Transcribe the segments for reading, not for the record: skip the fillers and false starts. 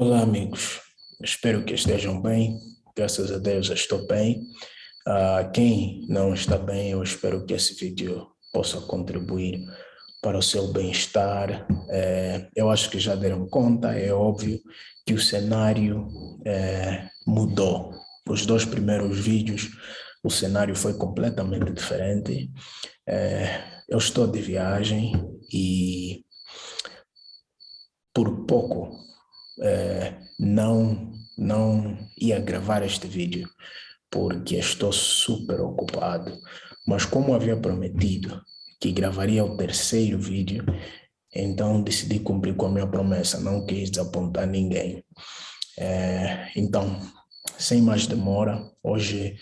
Olá, amigos. Espero que estejam bem. Graças a Deus, eu estou bem. Quem não está bem, eu espero que esse vídeo possa contribuir para o seu bem-estar. Eu acho que já deram conta, é óbvio que o cenário mudou. Os dois primeiros vídeos, o cenário foi completamente diferente. Eu estou de viagem e por pouco não ia gravar este vídeo porque estou super ocupado. Mas como havia prometido que gravaria o terceiro vídeo, então decidi cumprir com a minha promessa, não quis desapontar ninguém. Então, sem mais demora, hoje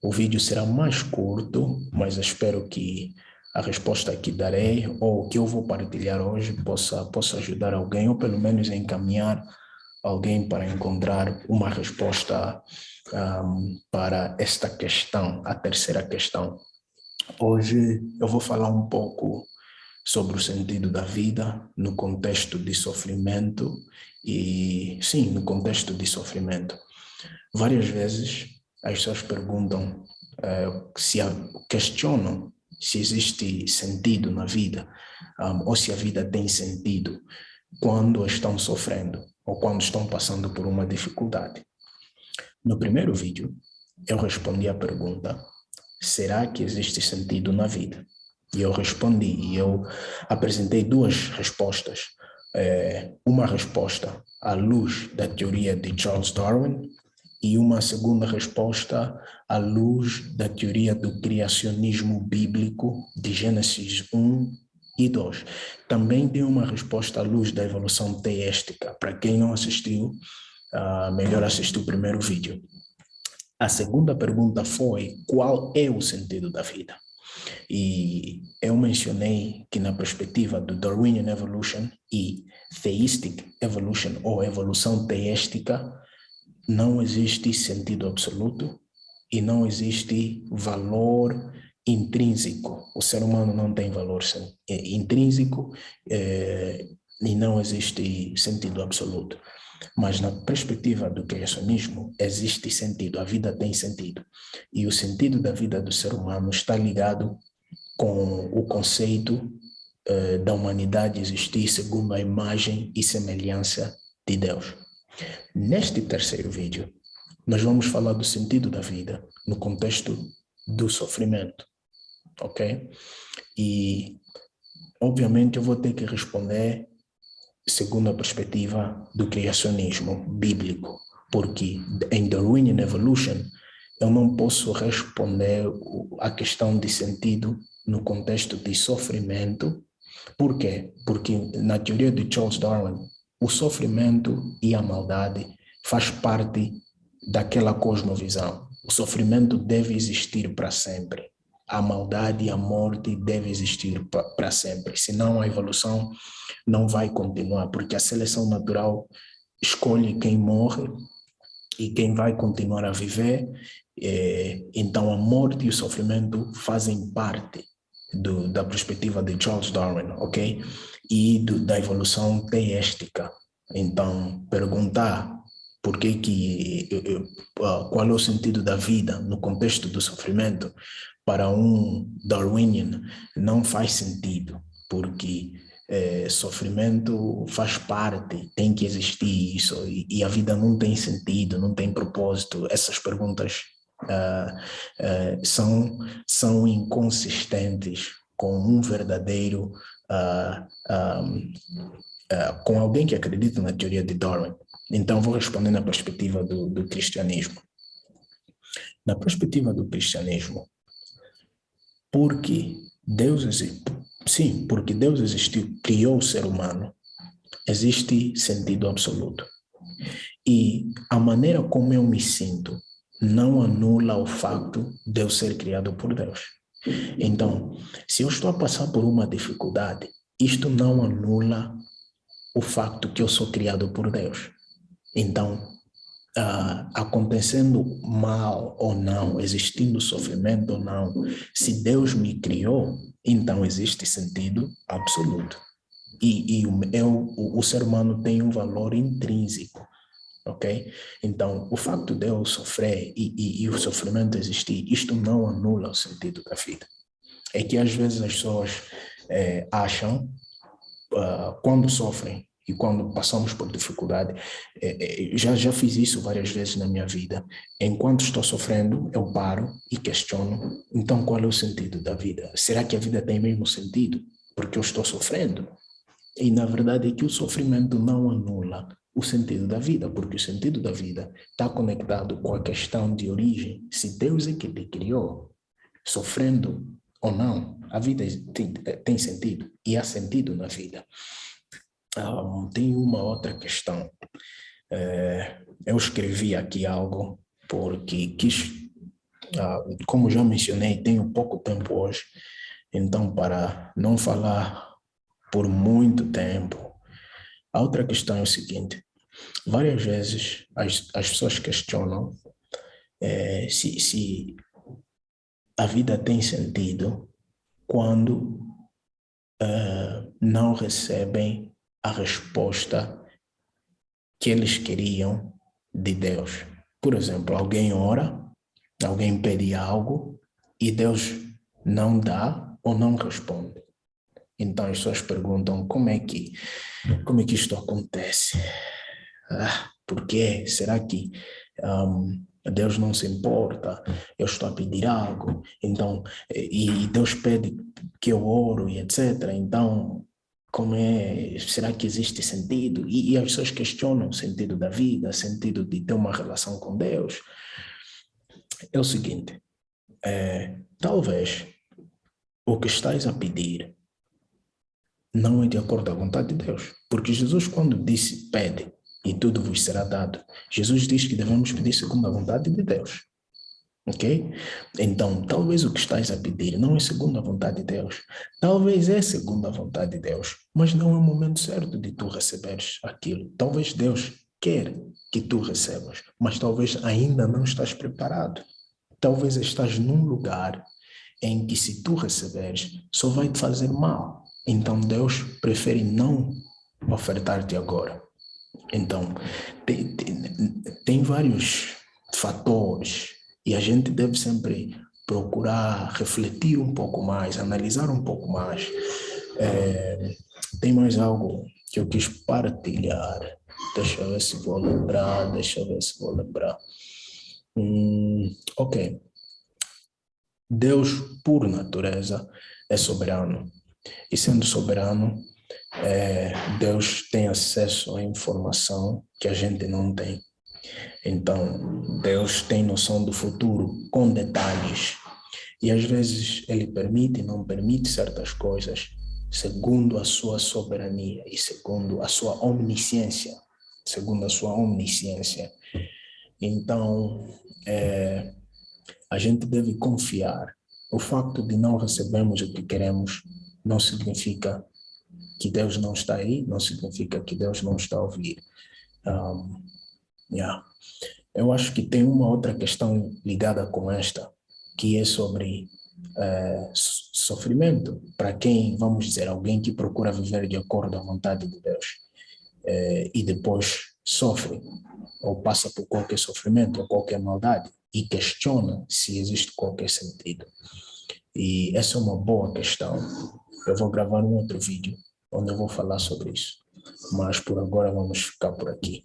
o vídeo será mais curto, mas espero que a resposta que darei ou que eu vou partilhar hoje possa ajudar alguém, ou pelo menos encaminhar alguém para encontrar uma resposta para esta questão, a terceira questão. Hoje eu vou falar um pouco sobre o sentido da vida no contexto de sofrimento e, sim, no contexto de sofrimento. Várias vezes as pessoas perguntam, questionam se existe sentido na vida, ou se a vida tem sentido quando estão sofrendo ou quando estão passando por uma dificuldade. No primeiro vídeo, eu respondi a pergunta: será que existe sentido na vida? E eu respondi, e eu apresentei duas respostas. Uma resposta à luz da teoria de Charles Darwin e uma segunda resposta à luz da teoria do criacionismo bíblico de Gênesis 1 e 2. Também dei uma resposta à luz da evolução teística. Para quem não assistiu, melhor assistir o primeiro vídeo. A segunda pergunta foi: qual é o sentido da vida? E eu mencionei que na perspectiva do Darwinian Evolution e Theistic Evolution, ou evolução teística, não existe sentido absoluto e não existe valor intrínseco. O ser humano não tem valor intrínseco e não existe sentido absoluto. Mas na perspectiva do criacionismo, existe sentido, a vida tem sentido. E o sentido da vida do ser humano está ligado com o conceito da humanidade existir segundo a imagem e semelhança de Deus. Neste terceiro vídeo, nós vamos falar do sentido da vida no contexto do sofrimento, ok? E, obviamente, eu vou ter que responder segundo a perspectiva do criacionismo bíblico, porque em Darwinian Evolution eu não posso responder a questão de sentido no contexto de sofrimento. Por quê? Porque na teoria de Charles Darwin, o sofrimento e a maldade faz parte daquela cosmovisão. O sofrimento deve existir para sempre. A maldade e a morte devem existir para sempre. Senão a evolução não vai continuar, porque a seleção natural escolhe quem morre e quem vai continuar a viver. Então a morte e o sofrimento fazem parte da perspectiva de Charles Darwin, ok? E da evolução teística. Então, perguntar qual é o sentido da vida no contexto do sofrimento, para um Darwinian não faz sentido, porque sofrimento faz parte, tem que existir isso, e a vida não tem sentido, não tem propósito. Essas perguntas são inconsistentes com um verdadeiro, com alguém que acredita na teoria de Darwin. Então, vou responder na perspectiva do cristianismo. Na perspectiva do cristianismo, porque Deus existe, sim, porque Deus existiu, criou o ser humano, existe sentido absoluto. E a maneira como eu me sinto não anula o facto de eu ser criado por Deus. Então, se eu estou a passar por uma dificuldade, isto não anula o facto que eu sou criado por Deus. Então, acontecendo mal ou não, existindo sofrimento ou não, se Deus me criou, então existe sentido absoluto. E o ser humano tem um valor intrínseco. ok? Então, o facto de eu sofrer e o sofrimento existir, isto não anula o sentido da vida. É que às vezes as pessoas acham, quando sofrem e quando passamos por dificuldade, já fiz isso várias vezes na minha vida. Enquanto estou sofrendo, eu paro e questiono, então qual é o sentido da vida? Será que a vida tem mesmo sentido? Porque eu estou sofrendo? E na verdade é que o sofrimento não anula o sentido da vida, porque o sentido da vida está conectado com a questão de origem. Se Deus é que te criou, sofrendo ou não, a vida tem sentido e há sentido na vida. Tem uma outra questão. Eu escrevi aqui algo porque quis, como já mencionei, tenho pouco tempo hoje, então para não falar por muito tempo. A outra questão é o seguinte: várias vezes as pessoas questionam se a vida tem sentido quando não recebem a resposta que eles queriam de Deus. Por exemplo, alguém ora, alguém pede algo e Deus não dá ou não responde. Então as pessoas perguntam como é que isto acontece? Por quê? Será que Deus não se importa? Eu estou a pedir algo, então, e Deus pede que eu oro e etc. Então, como é? Será que existe sentido? E as pessoas questionam o sentido da vida, o sentido de ter uma relação com Deus. É o seguinte, talvez o que estás a pedir não é de acordo com a vontade de Deus. Porque Jesus, quando disse, pede e tudo vos será dado, Jesus diz que devemos pedir segundo a vontade de Deus. Ok? Então, talvez o que estás a pedir não é segundo a vontade de Deus. Talvez é segundo a vontade de Deus, mas não é o momento certo de tu receberes aquilo. Talvez Deus quer que tu recebas, mas talvez ainda não estás preparado. Talvez estás num lugar em que se tu receberes, só vai te fazer mal. Então Deus prefere não ofertar-te agora. Então, tem vários fatores e a gente deve sempre procurar refletir um pouco mais, analisar um pouco mais. Tem mais algo que eu quis partilhar. Deixa eu ver se vou lembrar, Ok. Deus, por natureza, é soberano. E sendo soberano, Deus tem acesso à informação que a gente não tem. Então, Deus tem noção do futuro com detalhes. E às vezes ele permite e não permite certas coisas segundo a sua soberania e segundo a sua omnisciência. Segundo a sua omnisciência. Então, a gente deve confiar. O facto de não recebermos o que queremos não significa que Deus não está aí, não significa que Deus não está a ouvir. Eu acho que tem uma outra questão ligada com esta, que é sobre sofrimento. Para quem, vamos dizer, alguém que procura viver de acordo à vontade de Deus e depois sofre ou passa por qualquer sofrimento ou qualquer maldade e questiona se existe qualquer sentido. E essa é uma boa questão. Eu vou gravar um outro vídeo onde eu vou falar sobre isso. Mas por agora vamos ficar por aqui.